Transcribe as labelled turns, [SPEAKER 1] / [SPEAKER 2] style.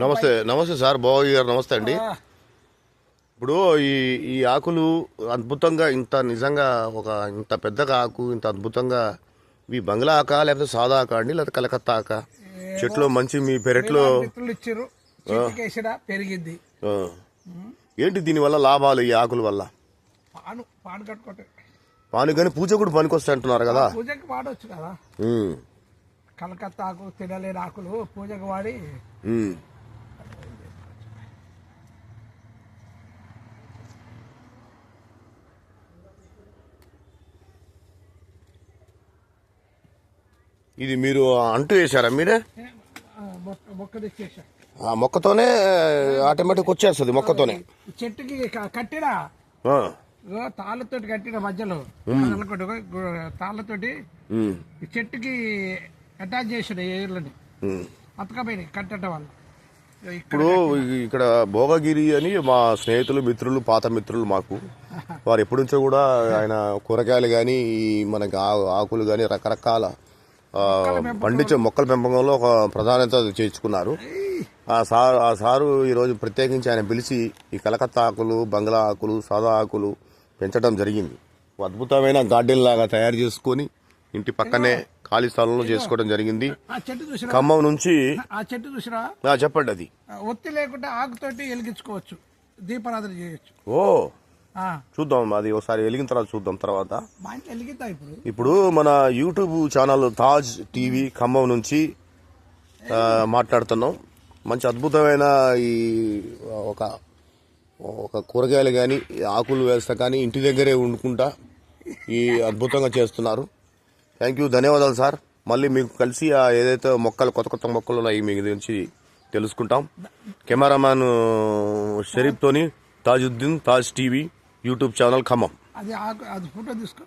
[SPEAKER 1] నమస్తే నమస్తే సార్ భోగి గారు నమస్తే అండి. ఇప్పుడు ఈ ఈ ఆకులు అద్భుతంగా ఇంత నిజంగా ఒక ఇంత పెద్దగా ఆకు ఇంత అద్భుతంగా ఇవి బంగ్లా ఆక లేకపోతే సాదా ఆక అండి లేకపోతే కలకత్తా ఆక చెట్లు మంచి మీ పెరట్లో
[SPEAKER 2] ఇచ్చారు పెరిగింది.
[SPEAKER 1] ఏంటి దీనివల్ల లాభాలు ఈ ఆకుల వల్ల?
[SPEAKER 2] పాను కట్టుకోవటం
[SPEAKER 1] పాను కానీ పూజ కూడా పనికొస్తాయి అంటున్నారు కదా.
[SPEAKER 2] పూజకి వాడవచ్చు కదా. కలకత్తా ఆకు తినలేని ఆకులు పూజకు వాడి
[SPEAKER 1] ఇది మీరు అంటూ వేసారా మీరే?
[SPEAKER 2] మొక్క తెచ్చేసా.
[SPEAKER 1] ఆ మొక్కతోనే ఆటోమేటిక్ వచ్చేస్తుంది. మొక్కతోనే
[SPEAKER 2] చెట్టుకి కట్టినా తాళ్ళతోటి కట్టిన మధ్యలో తాళ్ళతోటి చెట్టుకి అటాచ్ చేసిన ఏర్లని అతకపోయినాయి కట్టడం వల్ల.
[SPEAKER 1] ఇప్పుడు ఇక్కడ భోగగిరి అని మా స్నేహితులు మిత్రులు పాత మిత్రులు మాకు వారు ఎప్పటి నుంచో కూడా ఆయన కూరగాయలు కానీ మనకి ఆకులు కానీ రకరకాల పండించే మొక్కల పెంపకంలో ఒక ప్రాధాన్యత చేర్చుకున్నారు. ఆ సారు ఈరోజు ప్రత్యేకించి ఆయన పిలిచి ఈ కలకత్తా ఆకులు బంగ్లా ఆకులు సాదా ఆకులు పెంచడం జరిగింది. అద్భుతమైన గార్డెన్ లాగా తయారు చేసుకొని ఇంటి పక్కనే ఖాళీ స్థలంలో చేసుకోవడం జరిగింది. ఖమ్మం నుంచి
[SPEAKER 2] ఆ చెట్టు చూసినా
[SPEAKER 1] చెప్పండి. అది
[SPEAKER 2] ఒత్తి లేకుండా ఆకుతోటి వెలిగించుకోవచ్చు, దీపారాధన చేయొచ్చు.
[SPEAKER 1] ఓ చూద్దాం, అది ఒకసారి వెలిగిన తర్వాత చూద్దాం. తర్వాత ఇప్పుడు మన YouTube channel Taj TV Khammam నుంచి మాట్లాడుతున్నాం. మంచి అద్భుతమైన ఈ ఒక కూరగాయలు కానీ ఆకులు వేస్తా కానీ ఇంటి దగ్గరే వండుకుంటా ఈ అద్భుతంగా చేస్తున్నారు. థ్యాంక్ యూ, ధన్యవాదాలు సార్. మళ్ళీ మీకు కలిసి ఏదైతే మొక్కలు కొత్త కొత్త మొక్కలు ఉన్నాయి మీ గురించి తెలుసుకుంటాం. కెమెరామ్యాన్ షరీఫ్తోని Tajuddin, Taj TV YouTube channel Khammam.
[SPEAKER 2] అది ఫోటో తీసుకో.